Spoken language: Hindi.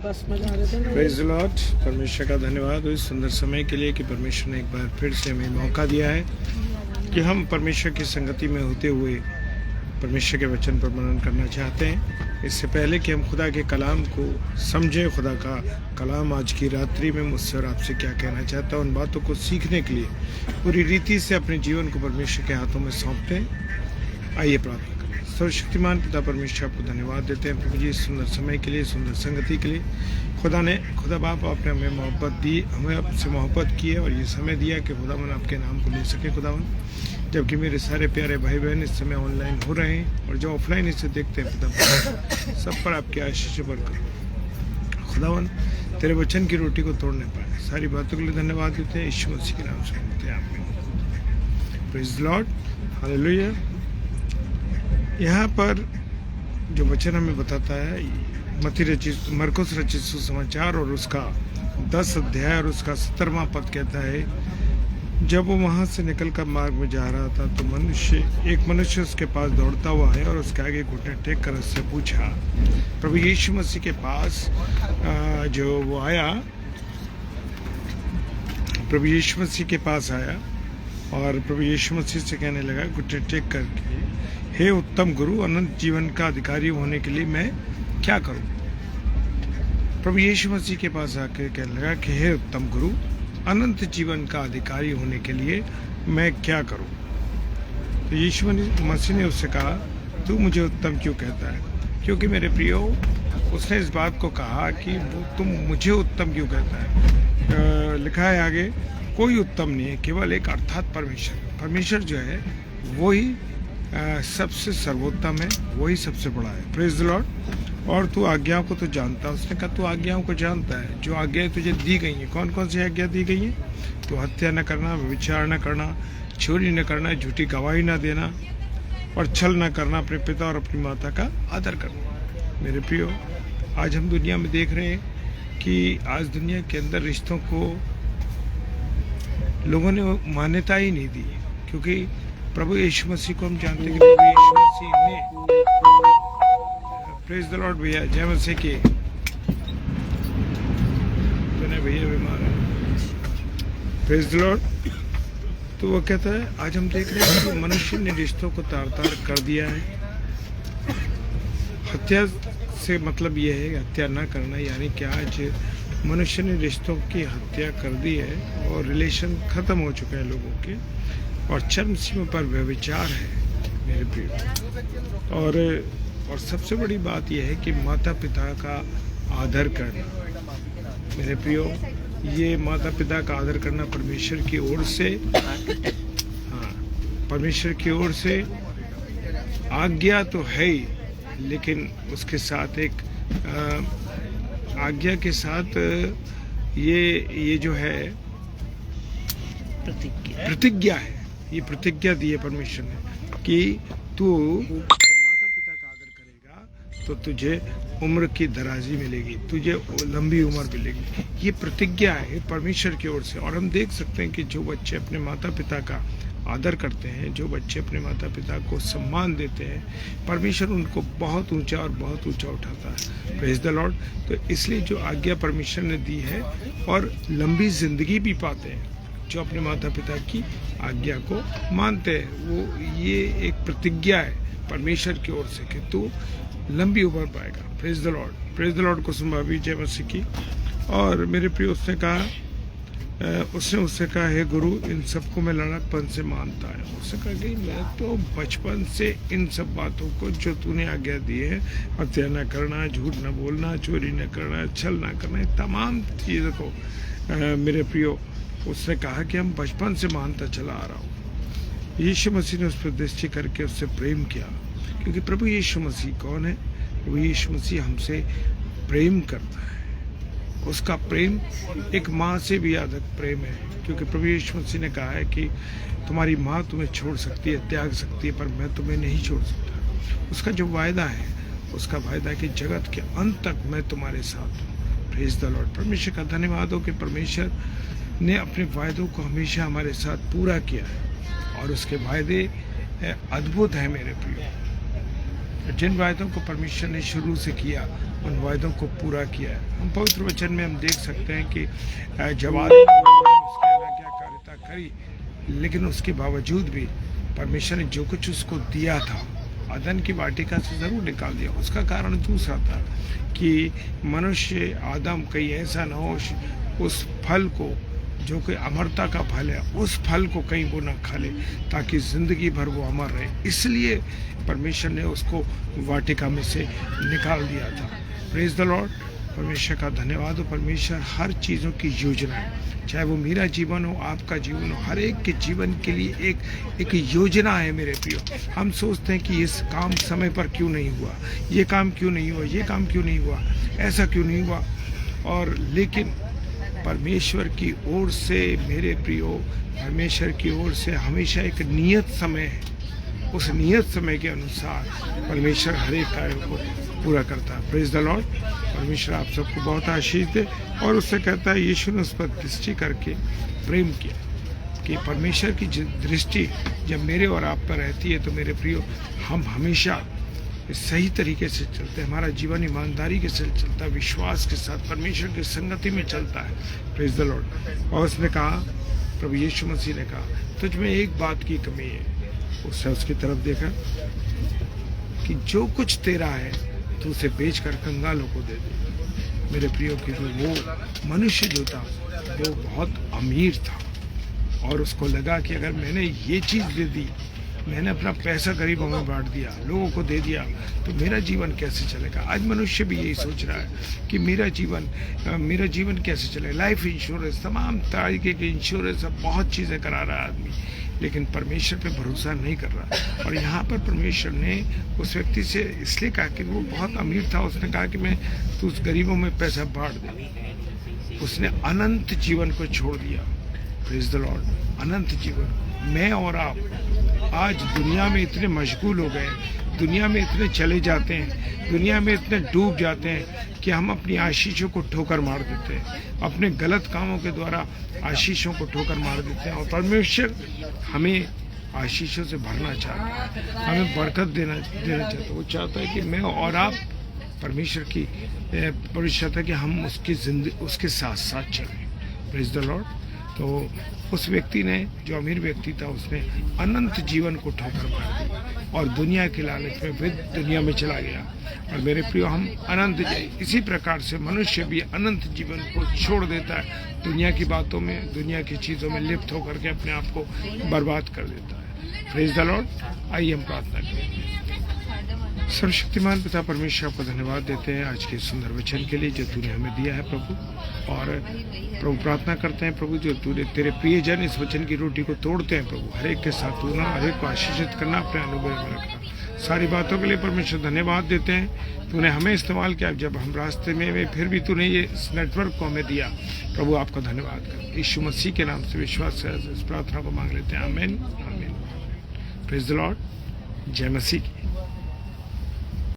बस मजा आ रहा था ना। Praise the Lord. परमेश्वर का धन्यवाद हो इस सुंदर समय के लिए कि परमेश्वर ने एक बार फिर से हमें मौका दिया है कि हम परमेश्वर की संगति में होते हुए परमेश्वर के वचन पर मनन करना चाहते हैं। इससे पहले कि हम खुदा के कलाम को समझें, खुदा का कलाम आज की रात्रि में मुझसे और आपसे क्या कहना चाहता है, उन बातों को सीखने के लिए पूरी रीति से अपने जीवन को परमेश्वर के हाथों में सौंपते हैं। आइए प्रार्थना करें। सर्वशक्तिमान पिता परमेश्वर आपको धन्यवाद देते हैं प्रभु जी, इस सुंदर समय के लिए, सुंदर संगति के लिए। खुदा बाप आपने हमें मोहब्बत दी, हमें आपसे मोहब्बत की है और ये समय दिया कि खुदावन आपके नाम को ले सके खुदावन। जबकि मेरे सारे प्यारे भाई बहन इस समय ऑनलाइन हो रहे हैं और जो ऑफलाइन इसे देखते हैं खुदा सब पर आपकी आशीष बरकत खुदावन तेरे वचन की रोटी को तोड़ने पाए। सारी बातों के लिए धन्यवाद देते हैं, यीशु मसीह के नाम से मांगते हैं, आमीन। Praise the Lord, hallelujah. यहाँ पर जो वचन हमें बताता है मरकुस रचित सुसमाचार और उसका 10 अध्याय और उसका 17वां पद कहता है, जब वो वहाँ से निकलकर मार्ग में जा रहा था तो एक मनुष्य उसके पास दौड़ता हुआ है और उसके आगे घुटने टेक कर उससे पूछा। प्रभु यीशु मसीह के पास जो वो आया, प्रभु यीशु मसीह के पास आया और प्रभु यीशु मसीह से कहने लगा घुटने टेक करके, हे उत्तम गुरु, अनंत जीवन का अधिकारी होने के लिए मैं क्या करूं? प्रभु यीशु मसीह के पास आकर कहने लगा कि हे उत्तम गुरु, अनंत जीवन का अधिकारी होने के लिए मैं क्या करूं? तो यीशु मसीह ने उससे कहा, तू मुझे उत्तम क्यों कहता है? क्योंकि मेरे प्रियो, उसने इस बात को कहा कि तुम मुझे उत्तम क्यों कहता है। लिखा है आगे, कोई उत्तम नहीं है, केवल एक अर्थात परमेश्वर जो है वो ही सबसे सर्वोत्तम है, वही सबसे बड़ा है। Praise the Lord. और तू आज्ञाओं को तो जानता है। उसने कहा तू आज्ञाओं को जानता है, जो आज्ञाएं तुझे दी गई हैं। कौन कौन सी आज्ञा दी गई हैं? तो हत्या न करना, व्यभिचार न करना, चोरी न करना, झूठी गवाही न देना और छल न करना, अपने पिता और अपनी माता का आदर करना। मेरे प्रियो, आज हम दुनिया में देख रहे हैं कि आज दुनिया के अंदर रिश्तों को लोगों ने मान्यता ही नहीं दी, क्योंकि प्रभु यीशु मसीह को हम जानते हैं कि प्रभु यीशु मसीह ने, प्रेज़ द लॉर्ड भैया, जय मसीह की। तूने भैया बीमार है, प्रेज़ द लॉर्ड। तो वो कहता है, आज हम देख रहे हैं कि मनुष्य ने रिश्तों को तार-तार कर दिया है। हत्या से मतलब ये है हत्या ना करना, यानी कि आज मनुष्य ने रिश्तों की हत्या कर दी है और रिलेशन खत्म हो चुके हैं लोगों के, और चरम सीमा पर व्यभिचार है मेरे प्रिय। और सबसे बड़ी बात यह है कि माता पिता का आदर करना। मेरे प्रियो, ये माता पिता का आदर करना परमेश्वर की ओर से, परमेश्वर की ओर से आज्ञा तो है ही, लेकिन उसके साथ एक आज्ञा के साथ ये जो है प्रतिज्ञा है। ये प्रतिज्ञा दी है परमेश्वर ने कि तू माता पिता का आदर करेगा तो तुझे उम्र की दराजी मिलेगी, तुझे लंबी उम्र मिलेगी। ये प्रतिज्ञा है परमेश्वर की ओर से। और हम देख सकते हैं कि जो बच्चे अपने माता पिता का आदर करते हैं, जो बच्चे अपने माता पिता को सम्मान देते हैं, परमेश्वर उनको बहुत ऊंचा और बहुत ऊंचा उठाता है। Praise the Lord. तो इसलिए जो आज्ञा परमेश्वर ने दी है, और लंबी जिंदगी भी पाते हैं जो अपने माता पिता की आज्ञा को मानते हैं। वो ये एक प्रतिज्ञा है परमेश्वर की ओर से कि तू लंबी उम्र पाएगा। Praise the Lord, praise the Lord को सुनवा भी जय मसीह की। और मेरे प्रिय, उसने उससे कहा, हे गुरु, इन सबको मैं लड़कपन से मानता है। उसने कहा कि मैं तो बचपन से इन सब बातों को जो तूने आज्ञा दी है, हत्या न करना, झूठ न बोलना, चोरी न करना, छल न करना, तमाम चीज़ों को मेरे प्रियो, उसने कहा कि हम बचपन से मानता चला आ रहा हूँ। यीशु मसीह ने उस पर दृष्टि करके उससे प्रेम किया, क्योंकि प्रभु यीशु मसीह कौन है? प्रभु यीशु मसीह हमसे प्रेम करता है। उसका प्रेम एक माँ से भी अधिक प्रेम है, क्योंकि प्रभु यीशु मसीह ने कहा है कि तुम्हारी माँ तुम्हें छोड़ सकती है, त्याग सकती है, पर मैं तुम्हें नहीं छोड़ सकता। उसका जो वायदा है, उसका वायदा है कि जगत के अंत तक मैं तुम्हारे साथ हूँ। Praise the Lord. परमेश्वर का धन्यवाद हो कि परमेश्वर ने अपने वायदों को हमेशा हमारे साथ पूरा किया है, और उसके वायदे अद्भुत हैं मेरे प्रिय। जिन वायदों को परमेश्वर ने शुरू से किया उन वायदों को पूरा किया है। हम पवित्र वचन में हम देख सकते हैं कि जब आदम ने उसकी आज्ञाकारिता करी, लेकिन उसके बावजूद भी परमेश्वर ने जो कुछ उसको दिया था अदन की वाटिका से ज़रूर निकाल दिया। उसका कारण दूसरा था कि मनुष्य आदम कहीं ऐसा न हो उस फल को जो कि अमरता का फल है, उस फल को कहीं वो ना खा ले, ताकि ज़िंदगी भर वो अमर रहे। इसलिए परमेश्वर ने उसको वाटिका में से निकाल दिया था। Praise the Lord. परमेश्वर का धन्यवाद हो। परमेश्वर हर चीज़ों की योजना है, चाहे वो मेरा जीवन हो, आपका जीवन हो, हर एक के जीवन के लिए एक योजना है मेरे प्रियो। हम सोचते हैं कि इस काम समय पर क्यों नहीं हुआ, ये काम क्यों नहीं हुआ, ये काम क्यों नहीं हुआ, ऐसा क्यों नहीं हुआ। और लेकिन परमेश्वर की ओर से मेरे प्रियो, परमेश्वर की ओर से हमेशा एक नियत समय है। उस नियत समय के अनुसार परमेश्वर हर एक कार्य को पूरा करता है। Praise the Lord. परमेश्वर आप सबको बहुत आशीष दे। और उससे कहता है यीशु ने उस पर दृष्टि करके प्रेम किया कि परमेश्वर की दृष्टि जब मेरे और आप पर रहती है तो मेरे प्रियो हम हमेशा सही तरीके से चलते हैं। हमारा जीवन ईमानदारी के साथ चलता है, विश्वास के साथ परमेश्वर की संगति में चलता है। Praise the Lord. और उसने कहा, प्रभु यीशु मसीह ने कहा, तुझ में एक बात की कमी है। उसने उसकी तरफ देखा कि जो कुछ तेरा है तो उसे बेचकर कंगालों को दे दे। मेरे प्रियो की वो मनुष्य जो था वो बहुत अमीर था और उसको लगा कि अगर मैंने ये चीज़ दे दी, मैंने अपना पैसा गरीबों में बांट दिया, लोगों को दे दिया, तो मेरा जीवन कैसे चलेगा। आज मनुष्य भी यही सोच रहा है कि मेरा जीवन कैसे चलेगा। लाइफ इंश्योरेंस, तमाम तरीके के इंश्योरेंस, बहुत चीज़ें करा रहा है आदमी, लेकिन परमेश्वर पे भरोसा नहीं कर रहा। और यहाँ पर परमेश्वर ने उस व्यक्ति से इसलिए कहा कि वो बहुत अमीर था, उसने कहा कि मैं तू उस गरीबों में पैसा बांट दे। उसने अनंत जीवन को छोड़ दिया। Praise the Lord. अनंत जीवन। मैं और आप आज दुनिया में इतने मशगूल हो गए, दुनिया में इतने चले जाते हैं, दुनिया में इतने डूब जाते हैं कि हम अपनी आशीषों को ठोकर मार देते हैं, अपने गलत कामों के द्वारा आशीषों को ठोकर मार देते हैं। और परमेश्वर हमें आशीषों से भरना चाहता है, हमें बरकत देना चाहता है। वो चाहता है कि मैं और आप परमेश्वर की चाहता है कि हम उसके साथ साथ चलें। Praise the Lord. तो उस व्यक्ति ने, जो अमीर व्यक्ति था, उसने अनंत जीवन को ठोकर मार दी और दुनिया के लालच में फिर दुनिया में चला गया। और मेरे प्रियो, हम अनंत इसी प्रकार से मनुष्य भी अनंत जीवन को छोड़ देता है, दुनिया की बातों में, दुनिया की चीज़ों में लिप्त होकर के अपने आप को बर्बाद कर देता है। Praise the Lord. आइए हम प्रार्थना करें। सर्वशक्तिमान पिता परमेश्वर, आपको धन्यवाद देते हैं आज के सुंदर वचन के लिए जो तूने हमें दिया है प्रभु। और प्रभु प्रार्थना करते हैं प्रभु, जो तूने तेरे प्रियजन इस वचन की रोटी को तोड़ते हैं प्रभु, हर एक के साथ तू ना हर एक को आशीषित करना, अपने अनुभव में रखना। सारी बातों के लिए परमेश्वर धन्यवाद देते हैं। तूने हमें इस्तेमाल किया जब हम रास्ते में फिर भी तूने ये इस नेटवर्क को हमें दिया प्रभु। आपका धन्यवाद कर। यीशु मसीह के नाम से विश्वास से इस प्रार्थना को मांग लेते हैं। आमीन आमीन। Praise the Lord. जय मसीह।